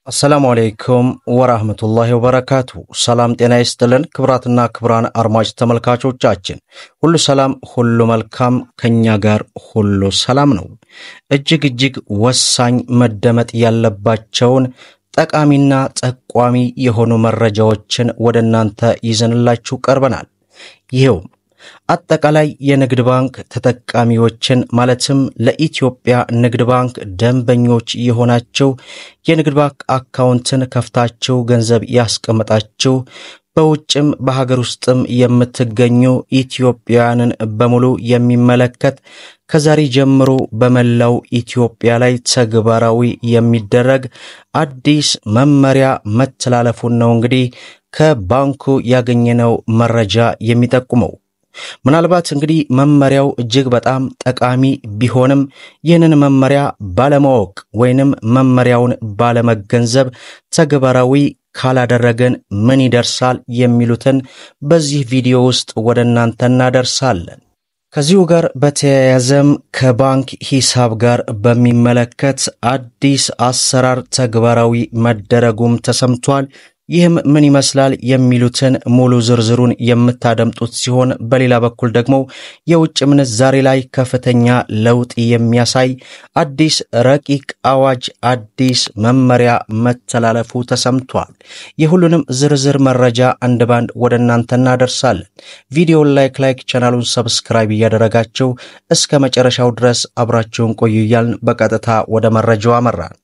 السلام عليكم ورحمة الله وبركاته. سلام ጤና ይስጥልን ክብራትና ክብራን አድማጭ ተመልካቾቻችን ሁሉ ሰላም ሁሉ መልካም ከኛ ጋር ሁሉ ሰላም ነው። እጅግ ወሳኝ መደመጥ ያለባቸውን ጠቃሚና ጠቋሚ የሆኑ መረጃዎችን ወደናንተ ይዘንላችሁ ቀርበናል። ይሄው አጠቃላይ የንግድ ባንክ ተጠቃሚዎችን ማለትም ለኢትዮጵያ ንግድ ባንክ ደንበኞች የሆናቸው የንግድ ባንክ አካውንትን ከፍታችሁ ገንዘብ ያስቀመጣችሁ በውጭም በሀገር ውስጥም የምትገኙ ኢትዮጵያውያንን በሙሉ የሚመለከት ከዛሬ ጀምሮ በመላው ኢትዮጵያ ላይ ተግባራዊ የሚደረግ አዲስ መመሪያ መተላለፉን ነው እንግዲህ ከባንኩ ያገኘነው መረጃ የሚጠቁመው። ምናልባት እንግዲህ መመሪያው እጅግ በጣም ጠቃሚ ቢሆንም ይህንን መመሪያ ባለማወቅ ወይንም መመሪያውን ባለመገንዘብ ተግባራዊ ካላደረገን ምን ይደርሳል የሚሉትን በዚህ ቪዲዮ ውስጥ ወደናንተ እናደርሳለን። ከዚሁ ጋር በተያያዘም ከባንክ ሂሳብ ጋር በሚመለከት አዲስ አሰራር ተግባራዊ መደረጉም ተሰምቷል። ይህም ምን ይመስላል የሚሉትን ሙሉ ዝርዝሩን የምታደምጡት ሲሆን በሌላ በኩል ደግሞ የውጭ ምንዛሬ ላይ ከፍተኛ ለውጥ የሚያሳይ አዲስ ረቂቅ አዋጅ አዲስ መመሪያ መተላለፉ ተሰምቷል። የሁሉንም ዝርዝር መረጃ አንድ ባንድ ወደናንተ እናደርሳለን። ቪዲዮውን ላይክ ቻናሉን ሰብስክራይብ ያደረጋችሁ እስከ መጨረሻው ድረስ አብራችሁን ቆዩ እያልን በቀጥታ ወደ መረጃው አመራን።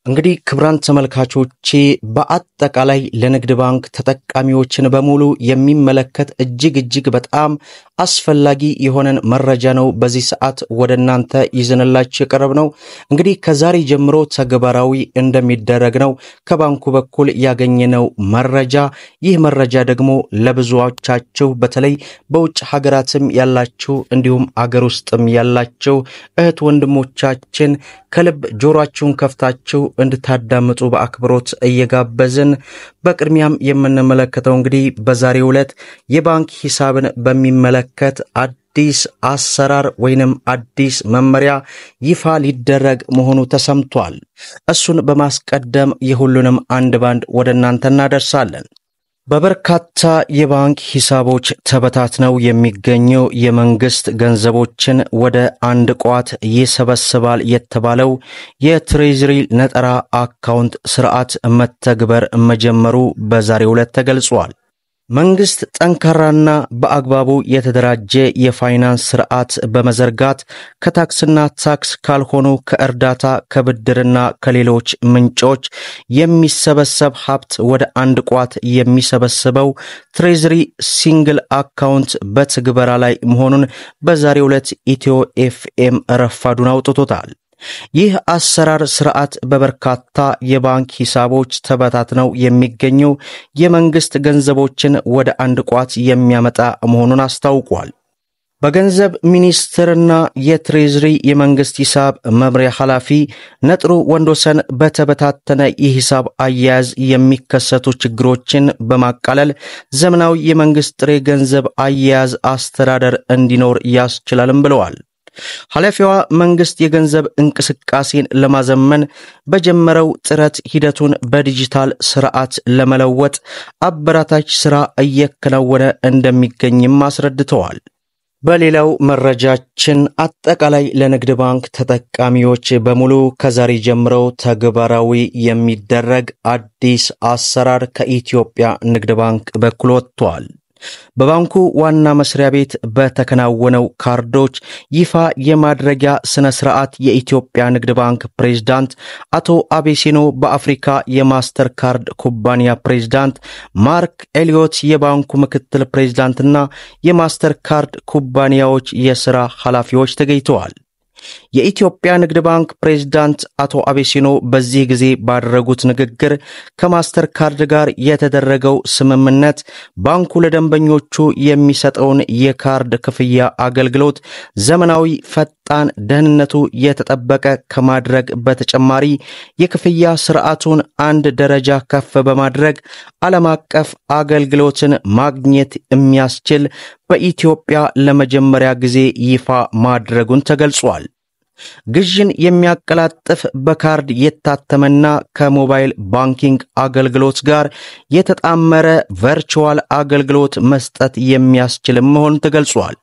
እንግዲህ ክብራን ተመልካቾቼ በአጠቃላይ ለንግድ ባንክ ተጠቃሚዎችን በሙሉ የሚመለከት እጅግ በጣም አስፈላጊ የሆነን መረጃ ነው በዚህ ሰዓት ወደናንተ ይዘንላችሁ የቀረብነው። እንግዲህ ከዛሬ ጀምሮ ተግባራዊ እንደሚደረግ ነው ከባንኩ በኩል ያገኘነው መረጃ። ይህ መረጃ ደግሞ ለብዙዎቻችሁ በተለይ በውጭ ሀገራትም ያላችሁ እንዲሁም አገር ውስጥም ያላችሁ እህት ወንድሞቻችን ከልብ ጆሮአችሁን ከፍታችሁ እንድታዳምጡ በአክብሮት እየጋበዝን በቅድሚያም የምንመለከተው እንግዲህ በዛሬው ዕለት የባንክ ሂሳብን በሚመለከት አዲስ አሰራር ወይንም አዲስ መመሪያ ይፋ ሊደረግ መሆኑ ተሰምቷል። እሱን በማስቀደም የሁሉንም አንድ ባንድ ወደናንተ እናደርሳለን። በበርካታ የባንክ ሂሳቦች ተበታትነው የሚገኙ የመንግስት ገንዘቦችን ወደ አንድ ቋት ይሰበስባል የተባለው የትሬዥሪ ነጠራ አካውንት ስርዓት መተግበር መጀመሩ በዛሬው ዕለት ተገልጿል። መንግስት ጠንካራና በአግባቡ የተደራጀ የፋይናንስ ስርዓት በመዘርጋት ከታክስና ታክስ ካልሆኑ ከእርዳታ ከብድርና ከሌሎች ምንጮች የሚሰበሰብ ሀብት ወደ አንድ ቋት የሚሰበስበው ትሬዥሪ ሲንግል አካውንት በትግበራ ላይ መሆኑን በዛሬው ዕለት ኢትዮ ኤፍኤም ረፋዱን አውጥቶታል። ይህ አሰራር ስርዓት በበርካታ የባንክ ሂሳቦች ተበታትነው የሚገኙ የመንግስት ገንዘቦችን ወደ አንድ ቋት የሚያመጣ መሆኑን አስታውቋል። በገንዘብ ሚኒስቴርና የትሬዥሪ የመንግስት ሂሳብ መምሪያ ኃላፊ ነጥሩ ወንዶሰን በተበታተነ የሂሳብ አያያዝ የሚከሰቱ ችግሮችን በማቃለል ዘመናዊ የመንግስት ጥሬ ገንዘብ አያያዝ አስተዳደር እንዲኖር ያስችላልም ብለዋል። ኃላፊዋ መንግስት የገንዘብ እንቅስቃሴን ለማዘመን በጀመረው ጥረት ሂደቱን በዲጂታል ስርዓት ለመለወጥ አበራታች ስራ እየከናወነ እንደሚገኝም አስረድተዋል። በሌላው መረጃችን አጠቃላይ ለንግድ ባንክ ተጠቃሚዎች በሙሉ ከዛሬ ጀምሮ ተግባራዊ የሚደረግ አዲስ አሰራር ከኢትዮጵያ ንግድ ባንክ በኩል ወጥቷል። በባንኩ ዋና መስሪያ ቤት በተከናወነው ካርዶች ይፋ የማድረጊያ ስነ ስርዓት የኢትዮጵያ ንግድ ባንክ ፕሬዝዳንት አቶ አቤሲኖ በአፍሪካ የማስተር ካርድ ኩባንያ ፕሬዝዳንት ማርክ ኤሊዮት የባንኩ ምክትል ፕሬዝዳንትና የማስተር ካርድ ኩባንያዎች የሥራ ኃላፊዎች ተገኝተዋል። የኢትዮጵያ ንግድ ባንክ ፕሬዝዳንት አቶ አቤሲኖ በዚህ ጊዜ ባደረጉት ንግግር ከማስተር ካርድ ጋር የተደረገው ስምምነት ባንኩ ለደንበኞቹ የሚሰጠውን የካርድ ክፍያ አገልግሎት ዘመናዊ ፈጣን ደህንነቱ የተጠበቀ ከማድረግ በተጨማሪ የክፍያ ስርዓቱን አንድ ደረጃ ከፍ በማድረግ ዓለም አቀፍ አገልግሎትን ማግኘት የሚያስችል በኢትዮጵያ ለመጀመሪያ ጊዜ ይፋ ማድረጉን ተገልጿል። ግዥን የሚያቀላጥፍ በካርድ የታተመና ከሞባይል ባንኪንግ አገልግሎት ጋር የተጣመረ ቨርቹዋል አገልግሎት መስጠት የሚያስችል መሆኑ ተገልጿል።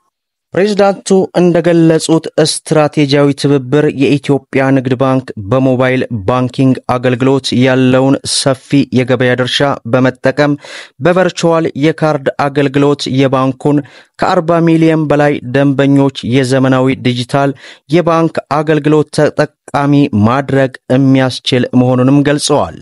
ፕሬዝዳንቱ እንደገለጹት ስትራቴጂያዊ ትብብር የኢትዮጵያ ንግድ ባንክ በሞባይል ባንኪንግ አገልግሎት ያለውን ሰፊ የገበያ ድርሻ በመጠቀም በቨርቹዋል የካርድ አገልግሎት የባንኩን ከ40 ሚሊዮን በላይ ደንበኞች የዘመናዊ ዲጂታል የባንክ አገልግሎት ተጠቃሚ ማድረግ የሚያስችል መሆኑንም ገልጸዋል።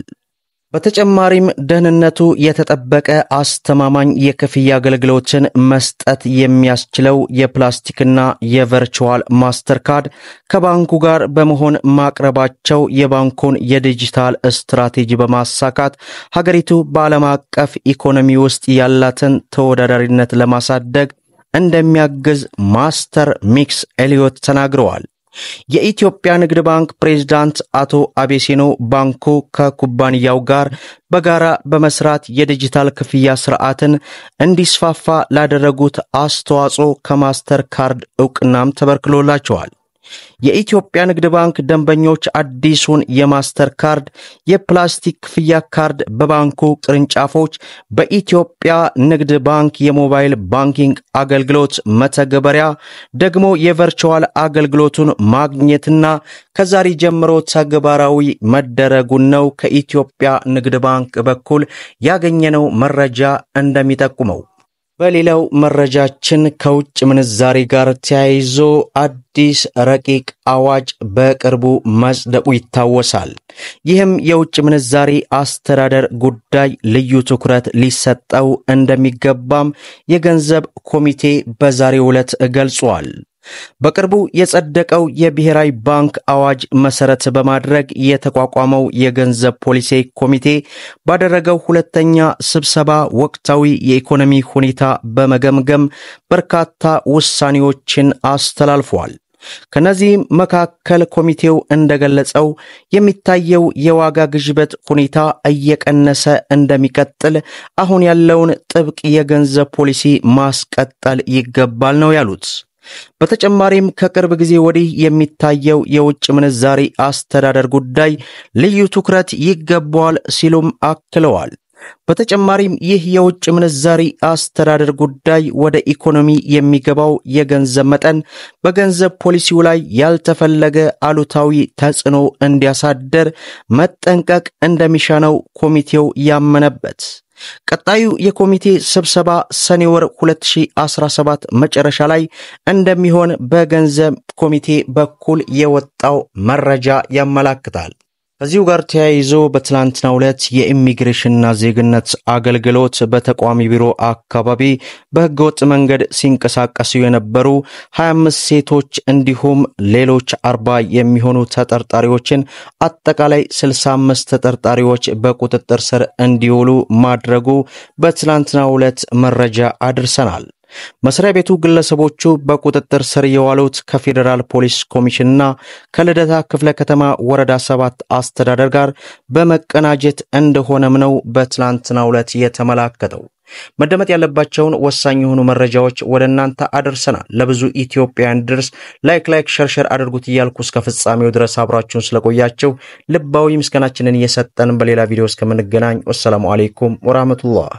በተጨማሪም ደህንነቱ የተጠበቀ አስተማማኝ የክፍያ አገልግሎትን መስጠት የሚያስችለው የፕላስቲክና የቨርቹዋል ማስተርካርድ ከባንኩ ጋር በመሆን ማቅረባቸው የባንኩን የዲጂታል ስትራቴጂ በማሳካት ሀገሪቱ በዓለም አቀፍ ኢኮኖሚ ውስጥ ያላትን ተወዳዳሪነት ለማሳደግ እንደሚያግዝ ማስተር ሚክስ ኤሊዮት ተናግረዋል። የኢትዮጵያ ንግድ ባንክ ፕሬዝዳንት አቶ አቤሲኖ ባንኩ ከኩባንያው ጋር በጋራ በመስራት የዲጂታል ክፍያ ስርዓትን እንዲስፋፋ ላደረጉት አስተዋጽኦ ከማስተር ካርድ ዕውቅናም ተበርክቶላቸዋል። የኢትዮጵያ ንግድ ባንክ ደንበኞች አዲሱን የማስተር ካርድ የፕላስቲክ ክፍያ ካርድ በባንኩ ቅርንጫፎች በኢትዮጵያ ንግድ ባንክ የሞባይል ባንኪንግ አገልግሎት መተግበሪያ ደግሞ የቨርቹዋል አገልግሎቱን ማግኘትና ከዛሬ ጀምሮ ተግባራዊ መደረጉን ነው ከኢትዮጵያ ንግድ ባንክ በኩል ያገኘነው መረጃ እንደሚጠቁመው። በሌላው መረጃችን ከውጭ ምንዛሪ ጋር ተያይዞ አዲስ ረቂቅ አዋጅ በቅርቡ መጽደቁ ይታወሳል። ይህም የውጭ ምንዛሪ አስተዳደር ጉዳይ ልዩ ትኩረት ሊሰጠው እንደሚገባም የገንዘብ ኮሚቴ በዛሬው ዕለት ገልጿል። በቅርቡ የጸደቀው የብሔራዊ ባንክ አዋጅ መሰረት በማድረግ የተቋቋመው የገንዘብ ፖሊሲ ኮሚቴ ባደረገው ሁለተኛ ስብሰባ ወቅታዊ የኢኮኖሚ ሁኔታ በመገምገም በርካታ ውሳኔዎችን አስተላልፏል። ከነዚህ መካከል ኮሚቴው እንደገለጸው የሚታየው የዋጋ ግሽበት ሁኔታ እየቀነሰ እንደሚቀጥል አሁን ያለውን ጥብቅ የገንዘብ ፖሊሲ ማስቀጠል ይገባል ነው ያሉት። በተጨማሪም ከቅርብ ጊዜ ወዲህ የሚታየው የውጭ ምንዛሪ አስተዳደር ጉዳይ ልዩ ትኩረት ይገባዋል ሲሉም አክለዋል። በተጨማሪም ይህ የውጭ ምንዛሪ አስተዳደር ጉዳይ ወደ ኢኮኖሚ የሚገባው የገንዘብ መጠን በገንዘብ ፖሊሲው ላይ ያልተፈለገ አሉታዊ ተጽዕኖ እንዲያሳድር መጠንቀቅ እንደሚሻነው ኮሚቴው ያመነበት። ቀጣዩ የኮሚቴ ስብሰባ ሰኔ ወር 2017 መጨረሻ ላይ እንደሚሆን በገንዘብ ኮሚቴ በኩል የወጣው መረጃ ያመለክታል። ከዚሁ ጋር ተያይዞ በትላንትናው ዕለት የኢሚግሬሽንና ዜግነት አገልግሎት በተቋሚ ቢሮ አካባቢ በህገወጥ መንገድ ሲንቀሳቀሱ የነበሩ 25 ሴቶች እንዲሁም ሌሎች 40 የሚሆኑ ተጠርጣሪዎችን አጠቃላይ 65 ተጠርጣሪዎች በቁጥጥር ስር እንዲውሉ ማድረጉ በትላንትናው ዕለት መረጃ አድርሰናል። መስሪያ ቤቱ ግለሰቦቹ በቁጥጥር ስር የዋሉት ከፌደራል ፖሊስ ኮሚሽንና ከልደታ ክፍለ ከተማ ወረዳ 7 አስተዳደር ጋር በመቀናጀት እንደሆነም ነው በትላንትናው ዕለት የተመላከተው። መደመጥ ያለባቸውን ወሳኝ የሆኑ መረጃዎች ወደናንተ አድርሰናል። ለብዙ ኢትዮጵያውያን ድረስ ላይክ ሸር አድርጉት እያልኩ እስከ ፍጻሜው ድረስ አብራችሁን ስለቆያችሁ ልባዊ ምስጋናችንን እየሰጠን በሌላ ቪዲዮ እስከምንገናኝ ወሰላሙ አለይኩም ወራህመቱላህ።